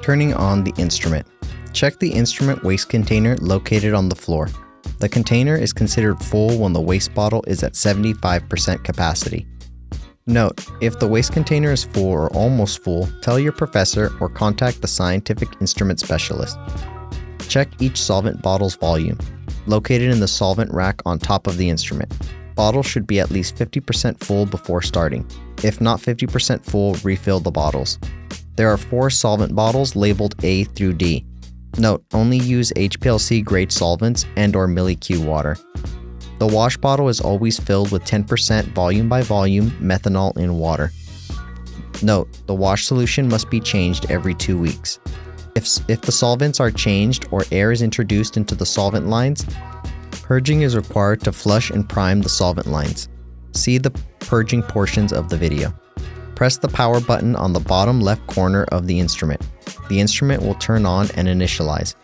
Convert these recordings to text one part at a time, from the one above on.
Turning on the instrument. Check the instrument waste container located on the floor. The container is considered full when the waste bottle is at 75% capacity. Note, if the waste container is full or almost full, tell your professor or contact the scientific instrument specialist. Check each solvent bottle's volume, located in the solvent rack on top of the instrument. Bottles should be at least 50% full before starting. If not 50% full, refill the bottles. There are 4 solvent bottles labeled A through D. Note, only use HPLC grade solvents and/or milli-Q water. The wash bottle is always filled with 10% volume by volume methanol in water. Note, the wash solution must be changed every 2 weeks. If the solvents are changed or air is introduced into the solvent lines, purging is required to flush and prime the solvent lines. See the purging portions of the video. Press the power button on the bottom left corner of the instrument. The instrument will turn on and initialize.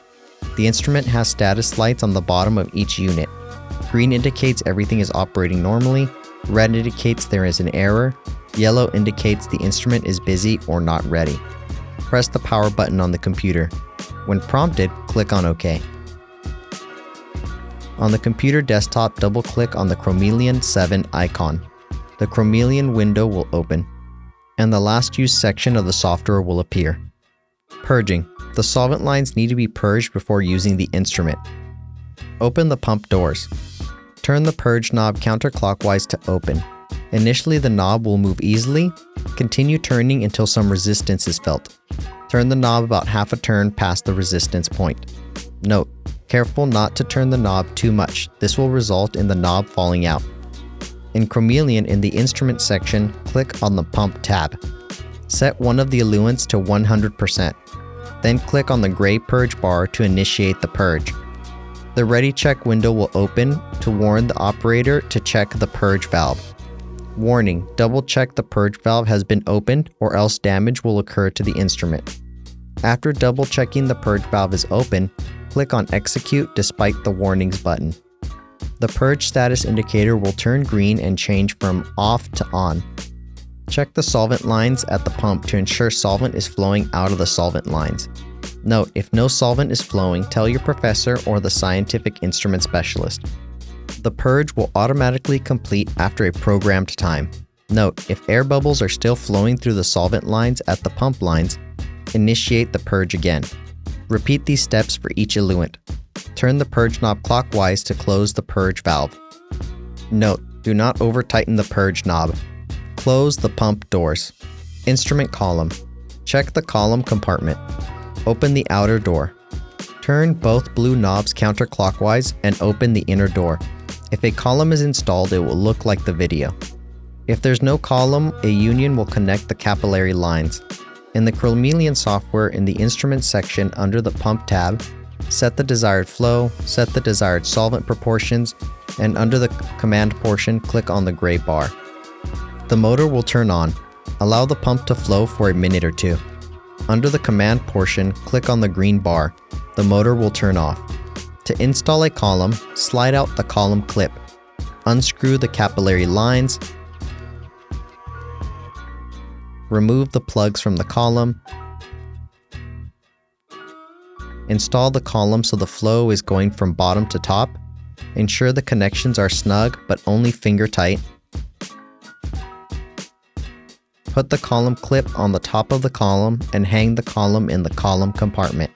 The instrument has status lights on the bottom of each unit. Green indicates everything is operating normally, red indicates there is an error, yellow indicates the instrument is busy or not ready. Press the power button on the computer. When prompted, click on OK. On the computer desktop, double-click on the Chromeleon 7 icon. The Chromeleon window will open, and the last used section of the software will appear. Purging. The solvent lines need to be purged before using the instrument. Open the pump doors. Turn the purge knob counterclockwise to open. Initially, the knob will move easily. Continue turning until some resistance is felt. Turn the knob about half a turn past the resistance point. Note, careful not to turn the knob too much. This will result in the knob falling out. In Chromeleon, in the Instrument section, click on the Pump tab. Set one of the eluents to 100%. Then click on the gray purge bar to initiate the purge. The Ready Check window will open to warn the operator to check the purge valve. Warning: double check the purge valve has been opened or else damage will occur to the instrument. After double checking the purge valve is open, click on Execute despite the warnings button. The purge status indicator will turn green and change from off to on. Check the solvent lines at the pump to ensure solvent is flowing out of the solvent lines. Note, if no solvent is flowing, tell your professor or the scientific instrument specialist. The purge will automatically complete after a programmed time. Note, if air bubbles are still flowing through the solvent lines at the pump lines, initiate the purge again. Repeat these steps for each eluent. Turn the purge knob clockwise to close the purge valve. Note, do not over-tighten the purge knob. Close the pump doors. Instrument column. Check the column compartment. Open the outer door. Turn both blue knobs counterclockwise and open the inner door. If a column is installed, it will look like the video. If there's no column, a union will connect the capillary lines. In the Chromeleon software, in the Instrument section under the Pump tab, set the desired flow, set the desired solvent proportions, and under the command portion, click on the gray bar. The motor will turn on. Allow the pump to flow for a minute or 2. Under the command portion, click on the green bar. The motor will turn off. To install a column, slide out the column clip. Unscrew the capillary lines. Remove the plugs from the column. Install the column so the flow is going from bottom to top. Ensure the connections are snug but only finger tight. Put the column clip on the top of the column and hang the column in the column compartment.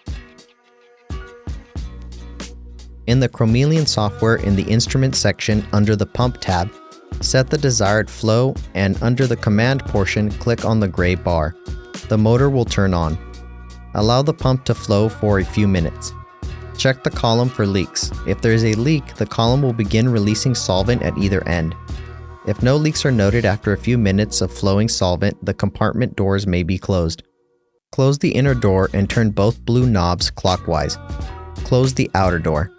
In the Chromeleon software, in the Instrument section under the Pump tab, set the desired flow and under the command portion, click on the gray bar. The motor will turn on. Allow the pump to flow for a few minutes. Check the column for leaks. If there is a leak, the column will begin releasing solvent at either end. If no leaks are noted after a few minutes of flowing solvent, the compartment doors may be closed. Close the inner door and turn both blue knobs clockwise. Close the outer door.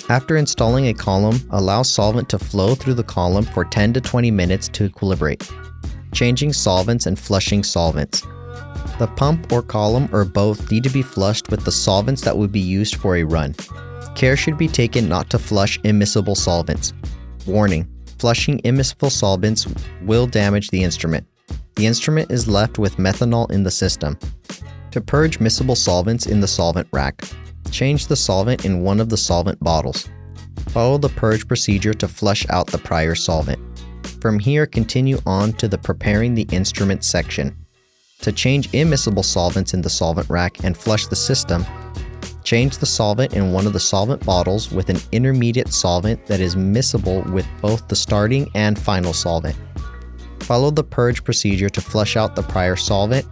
After installing a column, allow solvent to flow through the column for 10 to 20 minutes to equilibrate. Changing solvents and flushing solvents. The pump or column or both need to be flushed with the solvents that would be used for a run. Care should be taken not to flush immiscible solvents. Warning: flushing immiscible solvents will damage the instrument. The instrument is left with methanol in the system. To purge miscible solvents in the solvent rack, change the solvent in one of the solvent bottles. Follow the purge procedure to flush out the prior solvent. From here, continue on to the preparing the instrument section. To change immiscible solvents in the solvent rack and flush the system, change the solvent in one of the solvent bottles with an intermediate solvent that is miscible with both the starting and final solvent. Follow the purge procedure to flush out the prior solvent.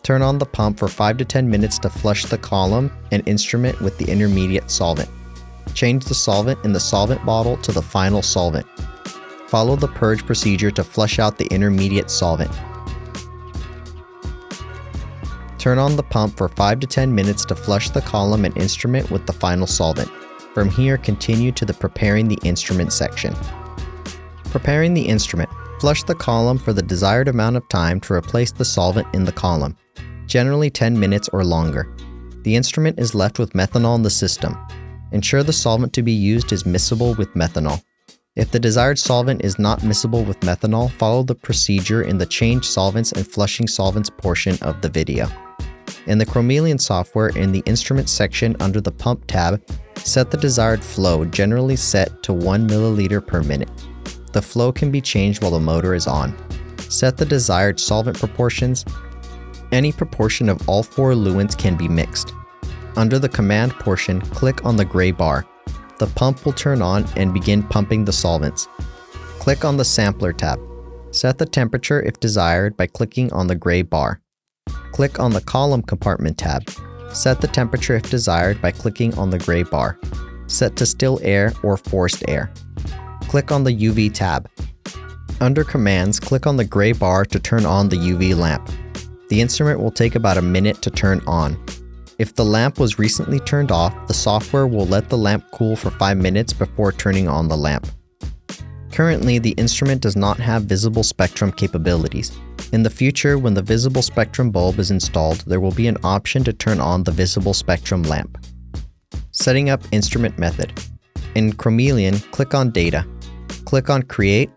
Turn on the pump for 5 to 10 minutes to flush the column and instrument with the intermediate solvent. Change the solvent in the solvent bottle to the final solvent. Follow the purge procedure to flush out the intermediate solvent. Turn on the pump for 5 to 10 minutes to flush the column and instrument with the final solvent. From here, continue to the preparing the instrument section. Preparing the instrument. Flush the column for the desired amount of time to replace the solvent in the column, generally 10 minutes or longer. The instrument is left with methanol in the system. Ensure the solvent to be used is miscible with methanol. If the desired solvent is not miscible with methanol, follow the procedure in the Change Solvents and Flushing Solvents portion of the video. In the Chromeleon software, in the Instrument section under the Pump tab, set the desired flow, generally set to 1 milliliter per minute. The flow can be changed while the motor is on. Set the desired solvent proportions. Any proportion of all 4 eluents can be mixed. Under the Command portion, click on the gray bar. The pump will turn on and begin pumping the solvents. Click on the Sampler tab. Set the temperature if desired by clicking on the gray bar. Click on the Column Compartment tab. Set the temperature if desired by clicking on the gray bar. Set to still air or forced air. Click on the UV tab. Under Commands, click on the gray bar to turn on the UV lamp. The instrument will take about a minute to turn on. If the lamp was recently turned off, the software will let the lamp cool for 5 minutes before turning on the lamp. Currently, the instrument does not have visible spectrum capabilities. In the future, when the visible spectrum bulb is installed, there will be an option to turn on the visible spectrum lamp. Setting up instrument method. In Chromeleon, click on Data. Click on Create,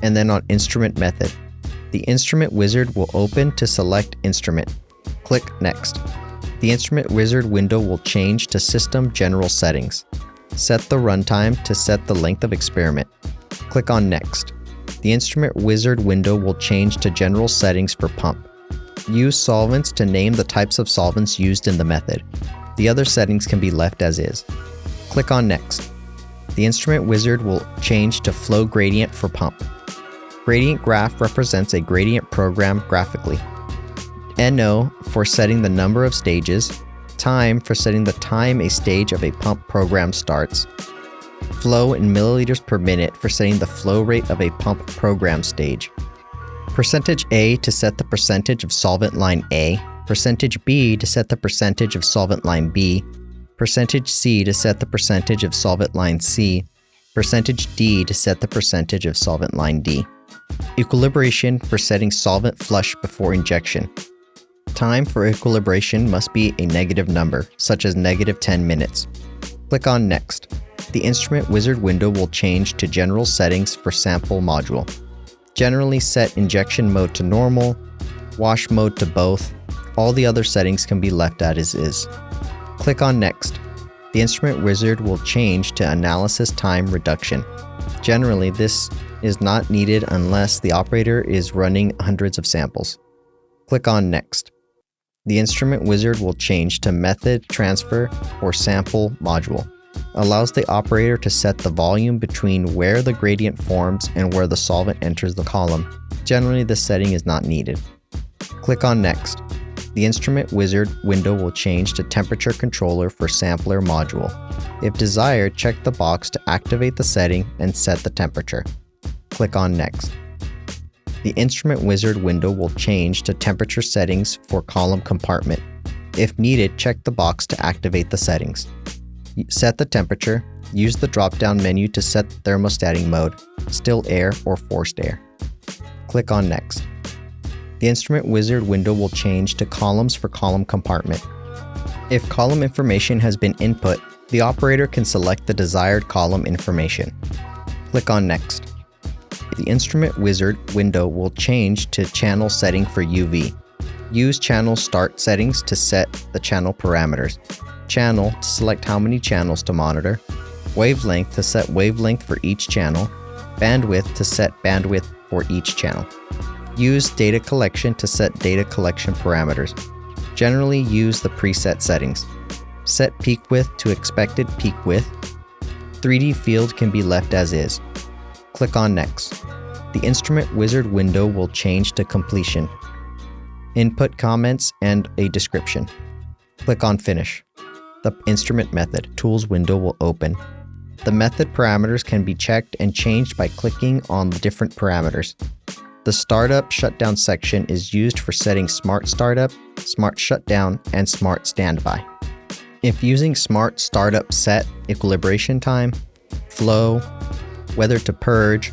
and then on Instrument Method. The Instrument Wizard will open to select Instrument. Click Next. The Instrument Wizard window will change to System General Settings. Set the runtime to set the length of experiment. Click on Next. The Instrument Wizard window will change to General Settings for Pump. Use solvents to name the types of solvents used in the method. The other settings can be left as is. Click on Next. The Instrument Wizard will change to Flow Gradient for Pump. Gradient graph represents a gradient program graphically. NO for setting the number of stages, time for setting the time a stage of a pump program starts, flow in milliliters per minute for setting the flow rate of a pump program stage, percentage A to set the percentage of solvent line A, percentage B to set the percentage of solvent line B, percentage C to set the percentage of solvent line C, percentage D to set the percentage of solvent line D. Equilibration for setting solvent flush before injection. Time for equilibration must be a negative number, such as -10 minutes. Click on Next. The Instrument Wizard window will change to General Settings for Sample Module. Generally set injection mode to normal, wash mode to both. All the other settings can be left as is. Click on Next. The Instrument Wizard will change to Analysis Time Reduction. Generally, this is not needed unless the operator is running hundreds of samples. Click on Next. The Instrument Wizard will change to Method Transfer or Sample Module. Allows the operator to set the volume between where the gradient forms and where the solvent enters the column. Generally, this setting is not needed. Click on Next. The Instrument Wizard window will change to Temperature Controller for Sampler Module. If desired, check the box to activate the setting and set the temperature. Click on Next. The Instrument Wizard window will change to Temperature Settings for Column Compartment. If needed, check the box to activate the settings. Set the temperature. Use the drop-down menu to set the thermostating mode, still air or forced air. Click on Next. The Instrument Wizard window will change to Columns for Column Compartment. If column information has been input, the operator can select the desired column information. Click on Next. The instrument wizard window will change to channel setting for UV. Use channel start settings to set the channel parameters. Channel to select how many channels to monitor. Wavelength to set wavelength for each channel. Bandwidth to set bandwidth for each channel. Use data collection to set data collection parameters. Generally use the preset settings. Set peak width to expected peak width. 3D field can be left as is. Click on Next. The instrument wizard window will change to completion. Input comments and a description. Click on Finish. The instrument method tools window will open. The method parameters can be checked and changed by clicking on the different parameters. The Startup Shutdown section is used for setting Smart Startup, Smart Shutdown, and Smart Standby. If using Smart Startup, set equilibration time, flow, whether to purge,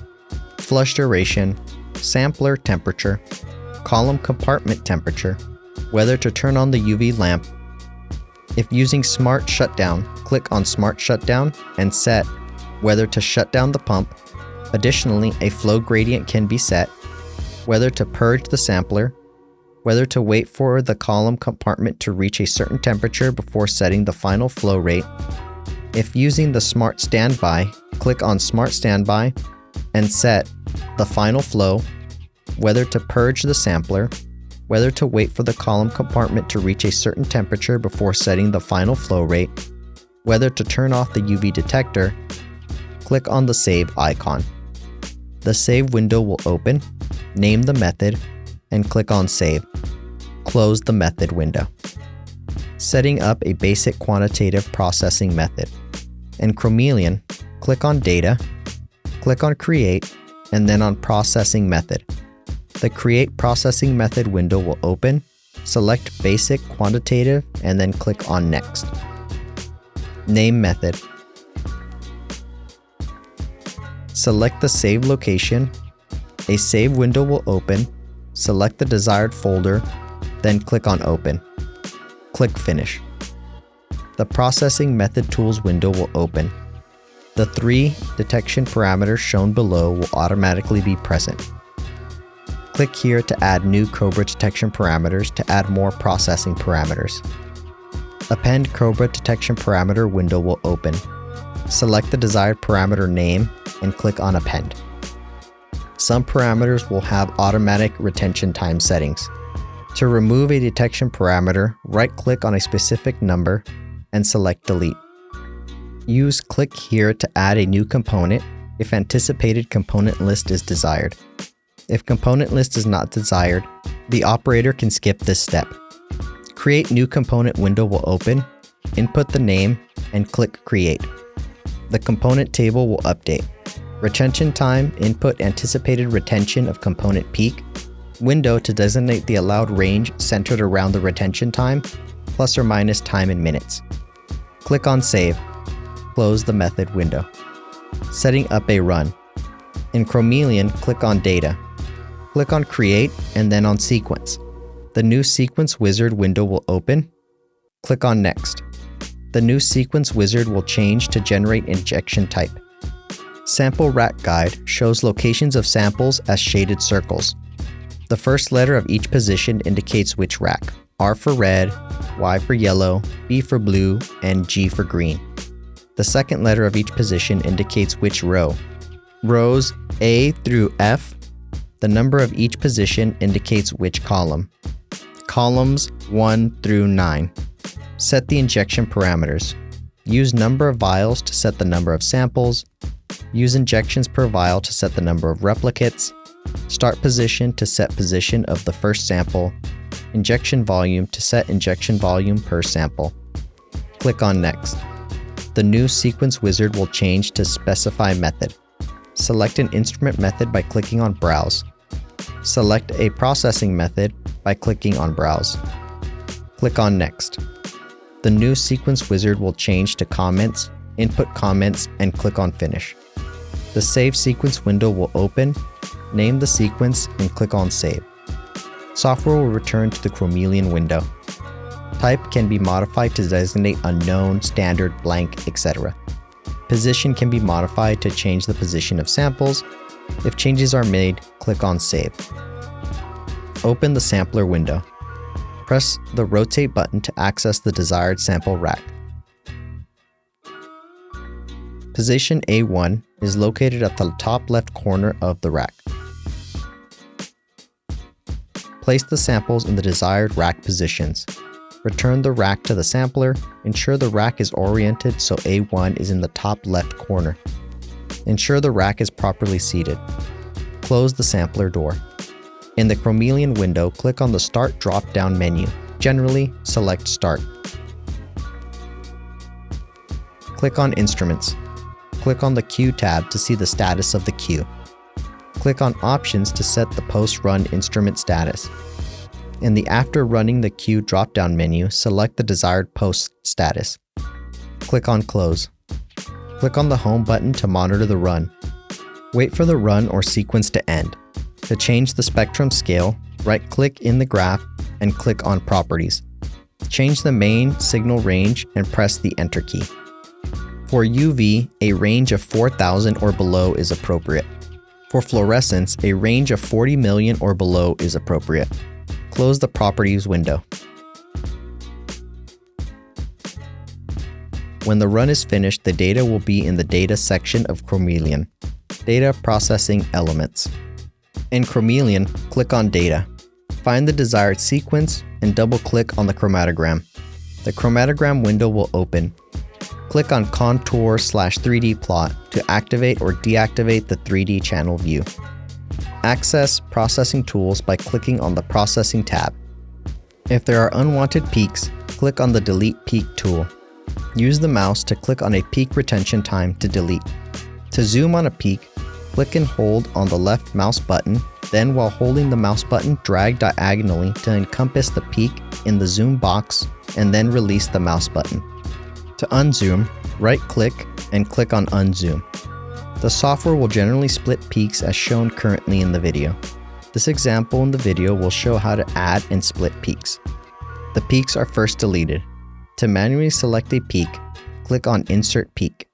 flush duration, sampler temperature, column compartment temperature, whether to turn on the UV lamp. If using Smart Shutdown, click on Smart Shutdown and set whether to shut down the pump. Additionally, a flow gradient can be set, whether to purge the sampler, whether to wait for the column compartment to reach a certain temperature before setting the final flow rate. If using the Smart Standby, click on Smart Standby and set the final flow, whether to purge the sampler, whether to wait for the column compartment to reach a certain temperature before setting the final flow rate, whether to turn off the UV detector. Click on the Save icon. The Save window will open. Name the method and click on Save. Close the method window. Setting up a basic quantitative processing method. In Chromeleon, click on Data, click on Create, and then on Processing Method. The Create Processing Method window will open. Select Basic Quantitative and then click on Next. Name method. Select the save location. A save window will open. Select the desired folder, then click on Open. Click Finish. The Processing Method Tools window will open. The 3 detection parameters shown below will automatically be present. Click here to add new Cobra detection parameters to add more processing parameters. Append Cobra detection parameter window will open. Select the desired parameter name and click on Append. Some parameters will have automatic retention time settings. To remove a detection parameter, right-click on a specific number and select Delete. Use Click here to add a new component if anticipated component list is desired. If component list is not desired, the operator can skip this step. Create New Component window will open. Input the name and click Create. The component table will update. Retention time, input anticipated retention of component peak. Window to designate the allowed range centered around the retention time, plus or minus time in minutes. Click on Save. Close the method window. Setting up a run. In Chromeleon, click on Data. Click on Create and then on Sequence. The new Sequence Wizard window will open. Click on Next. The new Sequence Wizard will change to generate injection type. Sample Rack Guide shows locations of samples as shaded circles. The first letter of each position indicates which rack. R for red, Y for yellow, B for blue, and G for green. The second letter of each position indicates which row. Rows A through F, the number of each position indicates which column. Columns 1 through 9. Set the injection parameters. Use number of vials to set the number of samples. Use injections per vial to set the number of replicates. Start position to set position of the first sample. Injection volume to set injection volume per sample. Click on Next. The new Sequence Wizard will change to Specify Method. Select an instrument method by clicking on Browse. Select a processing method by clicking on Browse. Click on Next. The new Sequence Wizard will change to Comments, Input Comments, and click on Finish. The Save Sequence window will open. Name the sequence and click on Save. Software will return to the Chromeleon window. Type can be modified to designate unknown, standard, blank, etc. Position can be modified to change the position of samples. If changes are made, click on Save. Open the sampler window. Press the Rotate button to access the desired sample rack. Position A1 is located at the top left corner of the rack. Place the samples in the desired rack positions. Return the rack to the sampler. Ensure the rack is oriented so A1 is in the top left corner. Ensure the rack is properly seated. Close the sampler door. In the Chromeleon window, click on the Start drop-down menu. Generally, select Start. Click on Instruments. Click on the Queue tab to see the status of the queue. Click on Options to set the post-run instrument status. In the After Running the Queue drop-down menu, select the desired post status. Click on Close. Click on the Home button to monitor the run. Wait for the run or sequence to end. To change the spectrum scale, right-click in the graph and click on Properties. Change the main signal range and press the Enter key. For UV, a range of 4,000 or below is appropriate. For fluorescence, a range of 40 million or below is appropriate. Close the Properties window. When the run is finished, the data will be in the Data section of Chromeleon. Data Processing Elements. In Chromeleon, click on Data. Find the desired sequence and double-click on the chromatogram. The chromatogram window will open. Click on Contour/3D Plot to activate or deactivate the 3D channel view. Access Processing Tools by clicking on the Processing tab. If there are unwanted peaks, click on the Delete Peak tool. Use the mouse to click on a peak retention time to delete. To zoom on a peak, click and hold on the left mouse button, then while holding the mouse button, drag diagonally to encompass the peak in the zoom box and then release the mouse button. To unzoom, right-click and click on Unzoom. The software will generally split peaks as shown currently in the video. This example in the video will show how to add and split peaks. The peaks are first deleted. To manually select a peak, click on Insert Peak.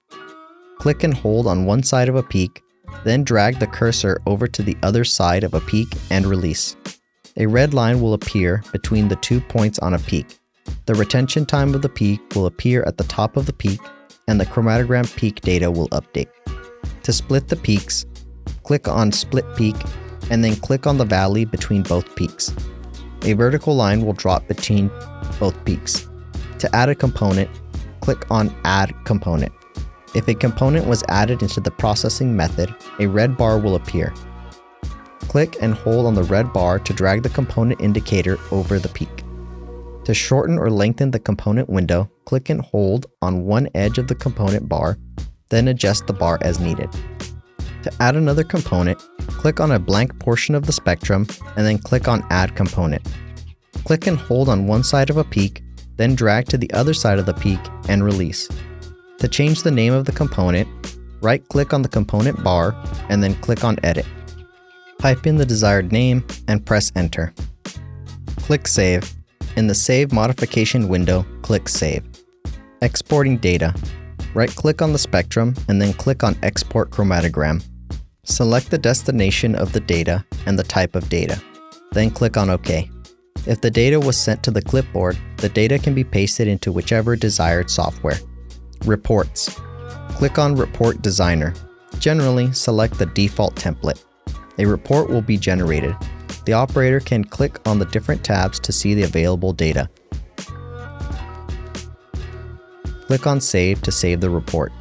Click and hold on one side of a peak, then drag the cursor over to the other side of a peak and release. A red line will appear between the 2 points on a peak. The retention time of the peak will appear at the top of the peak, and the chromatogram peak data will update. To split the peaks, click on Split Peak, and then click on the valley between both peaks. A vertical line will drop between both peaks. To add a component, click on Add Component. If a component was added into the processing method, a red bar will appear. Click and hold on the red bar to drag the component indicator over the peak. To shorten or lengthen the component window, click and hold on one edge of the component bar, then adjust the bar as needed. To add another component, click on a blank portion of the spectrum and then click on Add Component. Click and hold on one side of a peak, then drag to the other side of the peak and release. To change the name of the component, right-click on the component bar and then click on Edit. Type in the desired name and press Enter. Click Save. In the Save Modification window, click Save. Exporting data. Right-click on the spectrum and then click on Export Chromatogram. Select the destination of the data and the type of data. Then click on OK. If the data was sent to the clipboard, the data can be pasted into whichever desired software. Reports. Click on Report Designer. Generally, select the default template. A report will be generated. The operator can click on the different tabs to see the available data. Click on Save to save the report.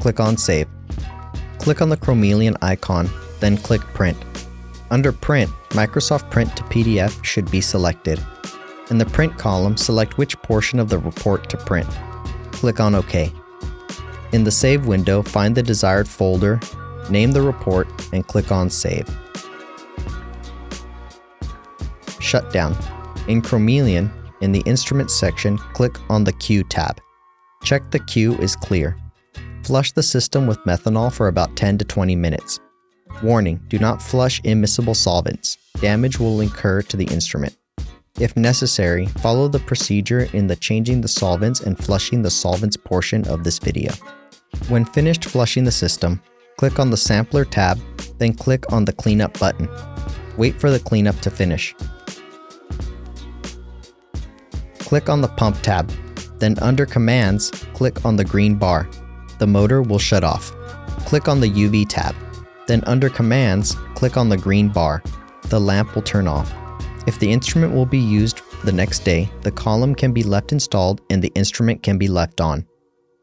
Click on Save. Click on the Chromeleon icon, then click Print. Under Print, Microsoft Print to PDF should be selected. In the Print column, select which portion of the report to print. Click on OK. In the Save window, find the desired folder, name the report, and click on Save. Shutdown. In Chromeleon, in the Instruments section, click on the Queue tab. Check the queue is clear. Flush the system with methanol for about 10 to 20 minutes. Warning: do not flush immiscible solvents. Damage will incur to the instrument. If necessary, follow the procedure in the changing the solvents and flushing the solvents portion of this video. When finished flushing the system, Click on the Sampler tab, then click on the Cleanup button. Wait for the cleanup to finish. Click on the Pump tab, then under Commands, click on the green bar. The motor will shut off. Click on the UV tab, then under Commands, click on the green bar. The lamp will turn off. If the instrument will be used the next day, the column can be left installed and the instrument can be left on.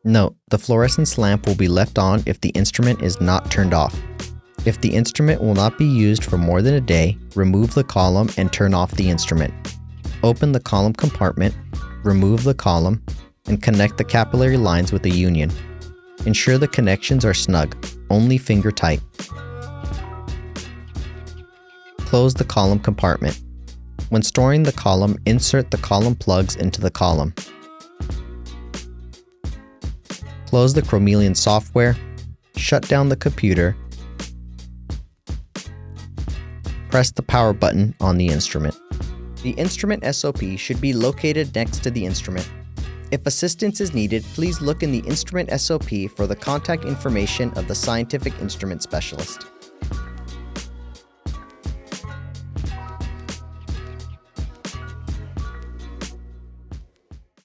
Note, the fluorescence lamp will be left on if the instrument is not turned off. If the instrument will not be used for more than a day, remove the column and turn off the instrument. Open the column compartment, remove the column, and connect the capillary lines with a union. Ensure the connections are snug, only finger tight. Close the column compartment. When storing the column, insert the column plugs into the column. Close the Chromeleon software, shut down the computer, press the power button on the instrument. The instrument SOP should be located next to the instrument. If assistance is needed, please look in the instrument SOP for the contact information of the scientific instrument specialist.